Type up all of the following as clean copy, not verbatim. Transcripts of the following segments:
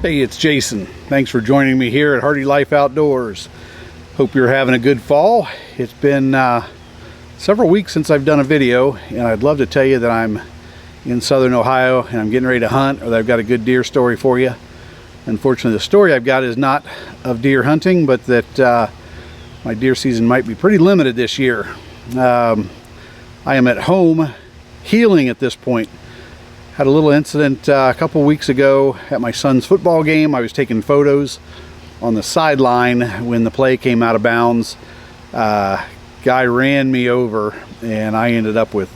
Hey, it's Jason. Thanks for joining me here at Hardy Life Outdoors. Hope you're having a good fall. It's been several weeks since I've done a video, and I'd love to tell you that I'm in southern Ohio and I'm getting ready to hunt, or that I've got a good deer story for you. Unfortunately, the story I've got is not of deer hunting, but that my deer season might be pretty limited this year. I am at home healing at this point. Had a little incident a couple weeks ago at my son's football game. I was taking photos on the sideline when the play came out of bounds. Guy ran me over and I ended up with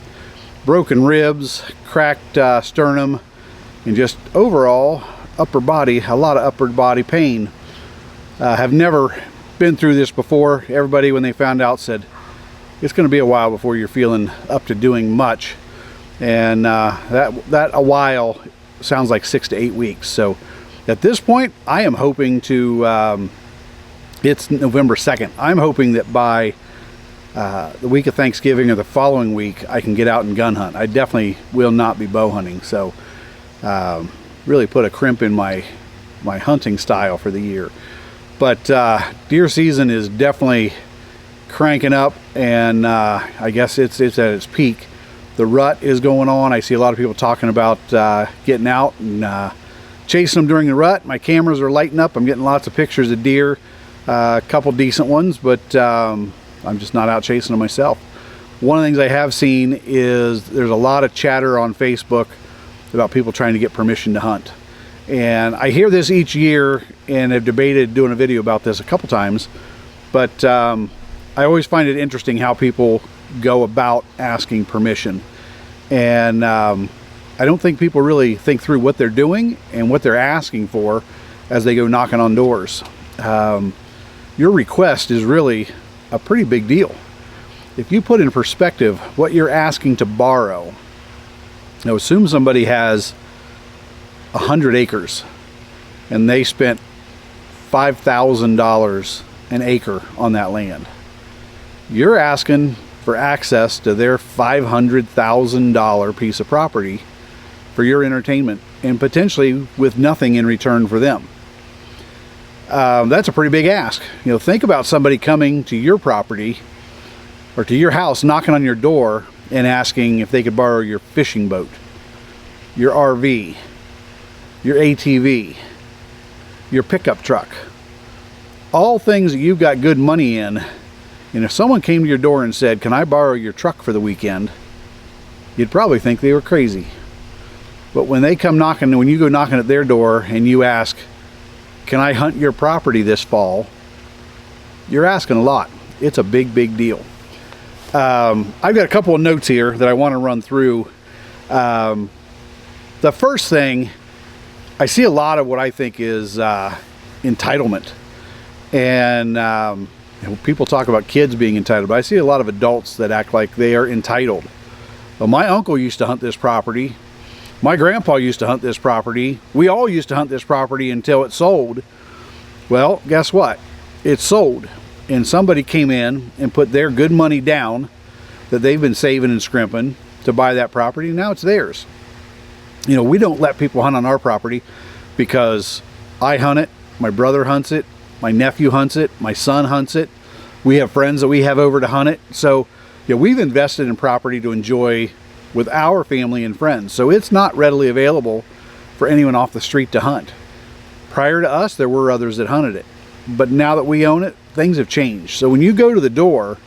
broken ribs, cracked sternum, and just overall upper body, a lot of upper body pain. Have never been through this before. Everybody, when they found out, said it's going to be a while before you're feeling up to doing much. And that a while sounds like 6 to 8 weeks. So at this point, I am hoping to, it's November 2nd. I'm hoping that by the week of Thanksgiving or the following week, I can get out and gun hunt. I definitely will not be bow hunting. So really put a crimp in my hunting style for the year. But deer season is definitely cranking up, and I guess it's at its peak. The rut is going on. I see a lot of people talking about getting out and chasing them during the rut. My cameras are lighting up. I'm getting lots of pictures of deer, a couple decent ones, but I'm just not out chasing them myself. One of the things I have seen is there's a lot of chatter on Facebook about people trying to get permission to hunt. And I hear this each year and have debated doing a video about this a couple times, but I always find it interesting how people go about asking permission. And I don't think people really think through what they're doing and what they're asking for as they go knocking on doors. Your request is really a pretty big deal. If you put in perspective what you're asking to borrow, now assume somebody has 100 acres and they spent $5,000 an acre on that land. You're asking for access to their $500,000 piece of property for your entertainment, and potentially with nothing in return for them. That's a pretty big ask. You know, think about somebody coming to your property or to your house, knocking on your door and asking if they could borrow your fishing boat, your RV, your ATV, your pickup truck, all things that you've got good money in. And if someone came to your door and said, "Can I borrow your truck for the weekend?" you'd probably think they were crazy. But when they come knocking, when you go knocking at their door and you ask, "Can I hunt your property this fall?" you're asking a lot. It's a big, big deal. I've got a couple of notes here that I want to run through. The first thing, I see a lot of what I think is entitlement. And you know, people talk about kids being entitled, but I see a lot of adults that act like they are entitled. Well, my uncle used to hunt this property. My grandpa used to hunt this property. We all used to hunt this property until it sold. Well, guess what? It sold. And somebody came in and put their good money down that they've been saving and scrimping to buy that property. And now it's theirs. You know, we don't let people hunt on our property because I hunt it, my brother hunts it, my nephew hunts it, my son hunts it. We have friends that we have over to hunt it. So, you know, we've invested in property to enjoy with our family and friends. So it's not readily available for anyone off the street to hunt. Prior to us, there were others that hunted it. But now that we own it, things have changed. So when you go to the door,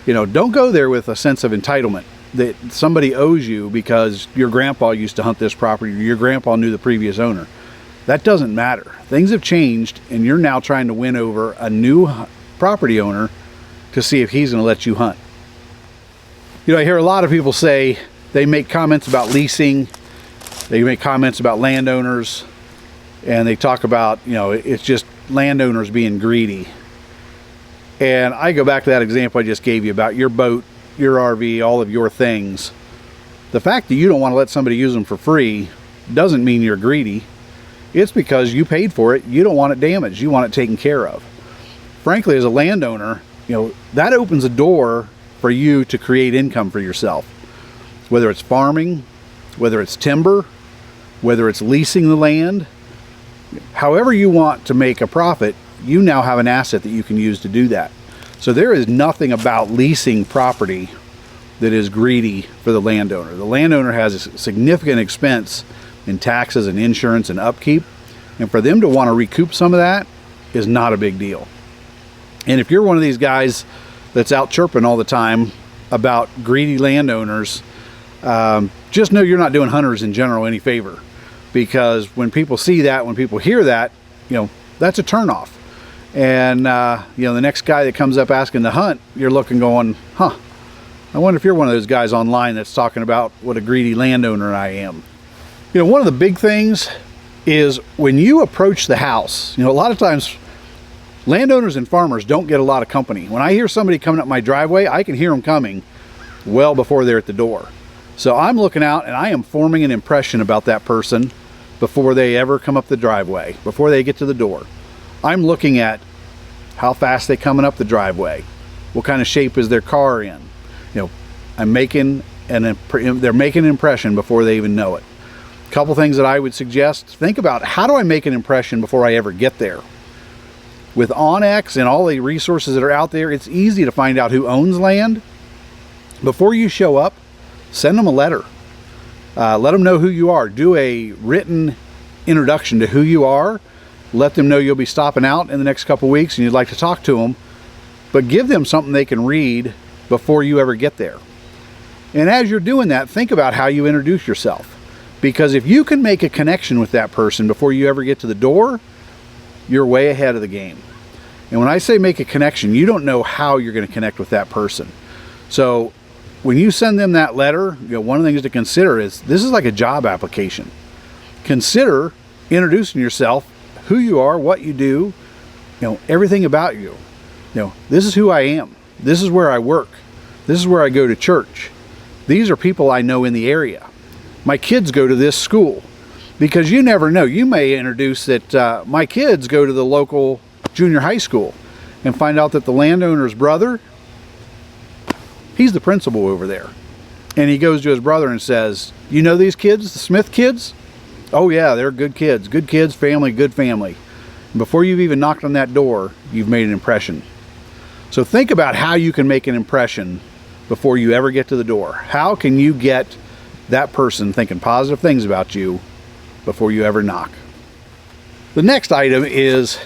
you know, don't go there with a sense of entitlement that somebody owes you because your grandpa used to hunt this property or your grandpa knew the previous owner. That doesn't matter. Things have changed, and you're now trying to win over a new property owner to see if he's going to let you hunt. You know, I hear a lot of people say, they make comments about leasing, they make comments about landowners, and they talk about, you know, it's just landowners being greedy. And I go back to that example I just gave you about your boat, your RV, all of your things. The fact that you don't want to let somebody use them for free doesn't mean you're greedy. It's because you paid for it. You don't want it damaged. You want it taken care of. Frankly, as a landowner, you know, that opens a door for you to create income for yourself. Whether it's farming, whether it's timber, whether it's leasing the land, However you want to make a profit, you now have an asset that you can use to do that. So there is nothing about leasing property that is greedy for the landowner. The landowner has a significant expense in taxes and insurance and upkeep, and for them to want to recoup some of that is not a big deal. And if you're one of these guys that's out chirping all the time about greedy landowners, just know you're not doing hunters in general any favor, because when people see that, when people hear that, that's a turnoff. And the next guy that comes up asking to hunt, you're looking going, huh, I wonder if you're one of those guys online that's talking about what a greedy landowner I am. One of the big things is when you approach the house, a lot of times landowners and farmers don't get a lot of company. When I hear somebody coming up my driveway, I can hear them coming well before they're at the door. So I'm looking out and I am forming an impression about that person before they ever come up the driveway, before they get to the door. I'm looking at how fast they're coming up the driveway, what kind of shape is their car in. They're making an impression before they even know it. A couple things that I would suggest: think about, how do I make an impression before I ever get there? With OnX and all the resources that are out there, it's easy to find out who owns land. Before you show up, send them a letter. Let them know who you are. Do a written introduction to who you are. Let them know you'll be stopping out in the next couple weeks and you'd like to talk to them. But give them something they can read before you ever get there. And as you're doing that, think about how you introduce yourself. Because if you can make a connection with that person before you ever get to the door, you're way ahead of the game. And when I say make a connection, you don't know how you're going to connect with that person. So when you send them that letter, one of the things to consider is, this is like a job application. Consider introducing yourself, who you are, what you do, everything about you. This is who I am. This is where I work. This is where I go to church. These are people I know in the area. My kids go to this school. Because you never know. You may introduce that my kids go to the local junior high school and find out that the landowner's brother, he's the principal over there. And he goes to his brother and says, you know these kids, the Smith kids? Oh yeah, they're good kids, family, good family. And before you've even knocked on that door, you've made an impression. So think about how you can make an impression before you ever get to the door. How can you get that person thinking positive things about you before you ever knock? The next item is,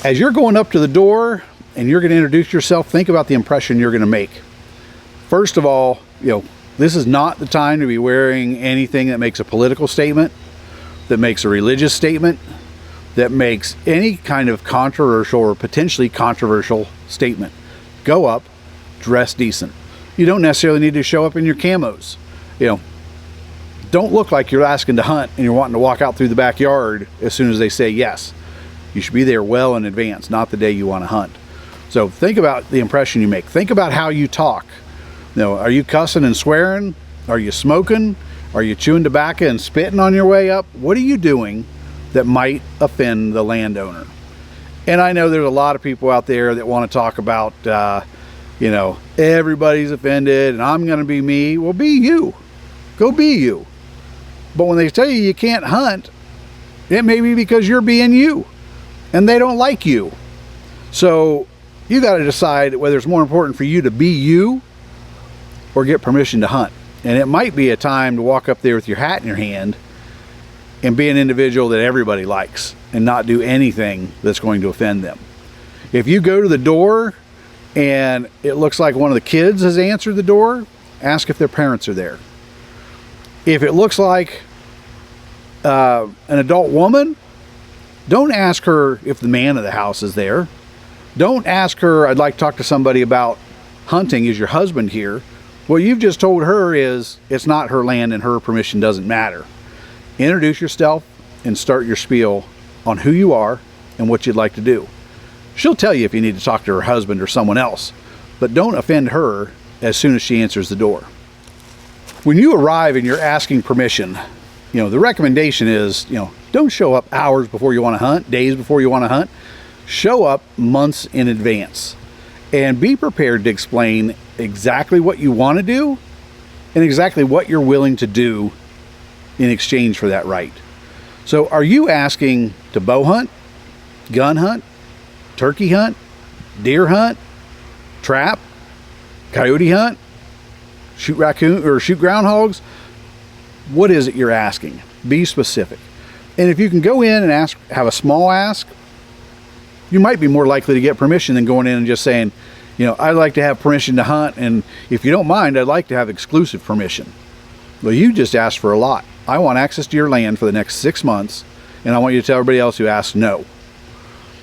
as you're going up to the door and you're going to introduce yourself, think about the impression you're going to make. First of all, this is not the time to be wearing anything that makes a political statement, that makes a religious statement, that makes any kind of controversial or potentially controversial statement. Go up, dress decent. You don't necessarily need to show up in your camos. Don't look like you're asking to hunt and you're wanting to walk out through the backyard as soon as they say yes. You should be there well in advance, not the day you want to hunt. So think about the impression you make. Think about how you talk. Are you cussing and swearing? Are you smoking? Are you chewing tobacco and spitting on your way up? What are you doing that might offend the landowner? And I know there's a lot of people out there that want to talk about, everybody's offended and I'm going to be me. Well, be you. Go be you. But when they tell you you can't hunt, it may be because you're being you and they don't like you. So you got to decide whether it's more important for you to be you or get permission to hunt. And it might be a time to walk up there with your hat in your hand and be an individual that everybody likes and not do anything that's going to offend them. If you go to the door and it looks like one of the kids has answered the door, ask if their parents are there. If it looks like an adult woman, don't ask her if the man of the house is there. Don't ask her, I'd like to talk to somebody about hunting. Is your husband here? What you've just told her is it's not her land and her permission doesn't matter. Introduce yourself and start your spiel on who you are and what you'd like to do. She'll tell you if you need to talk to her husband or someone else, but don't offend her as soon as she answers the door. When you arrive and you're asking permission, the recommendation is, don't show up hours before you want to hunt, days before you want to hunt. Show up months in advance and be prepared to explain exactly what you want to do and exactly what you're willing to do in exchange for that right. So are you asking to bow hunt, gun hunt, turkey hunt, deer hunt, trap, coyote hunt, shoot raccoon or shoot groundhogs? What is it you're asking? Be specific. And if you can go in and ask, have a small ask, you might be more likely to get permission than going in and just saying, you know, I'd like to have permission to hunt, and if you don't mind, I'd like to have exclusive permission. Well, you just asked for a lot. I want access to your land for the next 6 months, and I want you to tell everybody else who asks no.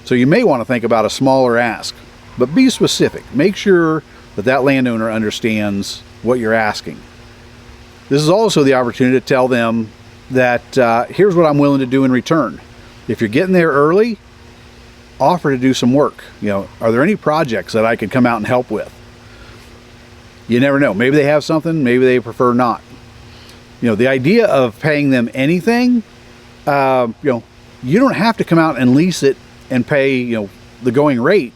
So you may want to think about a smaller ask, but be specific. Make sure that that landowner understands what you're asking. This is also the opportunity to tell them that here's what I'm willing to do in return. If you're getting there early, offer to do some work. You know, are there any projects that I could come out and help with? You never know. Maybe they have something, maybe they prefer not. You know, the idea of paying them anything, you know, you don't have to come out and lease it and pay, you know, the going rate,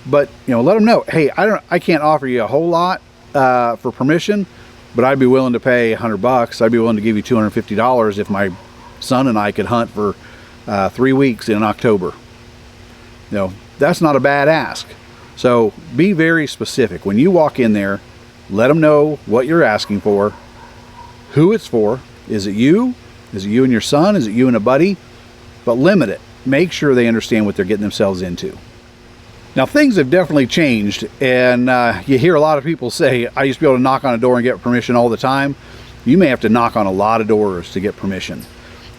but, you know, let them know, hey, I can't offer you a whole lot for permission, but I'd be willing to pay $100. I'd be willing to give you $250 if my son and I could hunt for 3 weeks in October. You know, that's not a bad ask. So be very specific. When you walk in there, let them know what you're asking for, who it's for. Is it you? Is it you and your son? Is it you and a buddy? But limit it. Make sure they understand what they're getting themselves into. Now, things have definitely changed, and you hear a lot of people say, I used to be able to knock on a door and get permission all the time. You may have to knock on a lot of doors to get permission.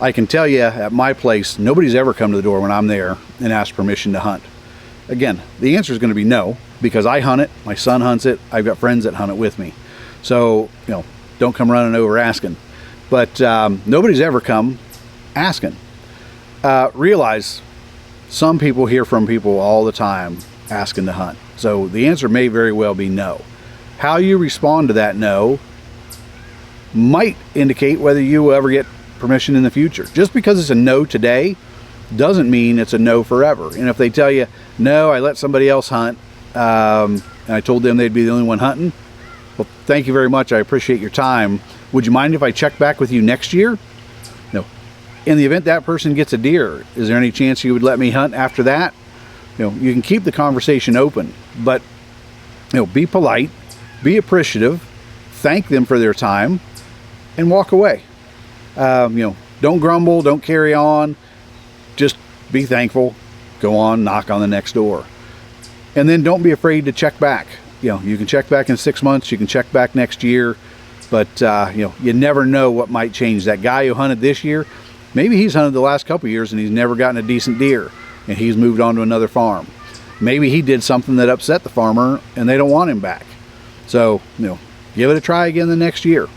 I can tell you at my place, nobody's ever come to the door when I'm there and asked permission to hunt. Again, the answer is going to be no, because I hunt it, my son hunts it, I've got friends that hunt it with me. So, you know, don't come running over asking. But nobody's ever come asking. Realize some people hear from people all the time asking to hunt. So the answer may very well be no. How you respond to that no might indicate whether you will ever get permission in the future. Just because it's a no today doesn't mean it's a no forever. And if they tell you, no, I let somebody else hunt, and I told them they'd be the only one hunting, well, thank you very much. I appreciate your time. Would you mind if I check back with you next year? No. In the event that person gets a deer, is there any chance you would let me hunt after that? You know, you can keep the conversation open, but, you know, be polite, be appreciative, thank them for their time, and walk away. You know, don't grumble, don't carry on, just be thankful, go on, knock on the next door. And then don't be afraid to check back. You know, you can check back in 6 months, you can check back next year, but you know, you never know what might change. That guy who hunted this year, maybe he's hunted the last couple years and he's never gotten a decent deer and he's moved on to another farm. Maybe he did something that upset the farmer and they don't want him back. So, you know, give it a try again the next year.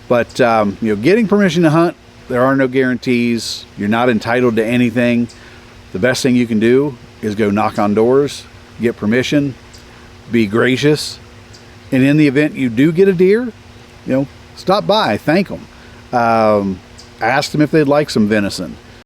But, you know, getting permission to hunt, there are no guarantees. You're not entitled to anything. The best thing you can do is go knock on doors, get permission, be gracious. And in the event you do get a deer, you know, stop by, thank them. Ask them if they'd like some venison.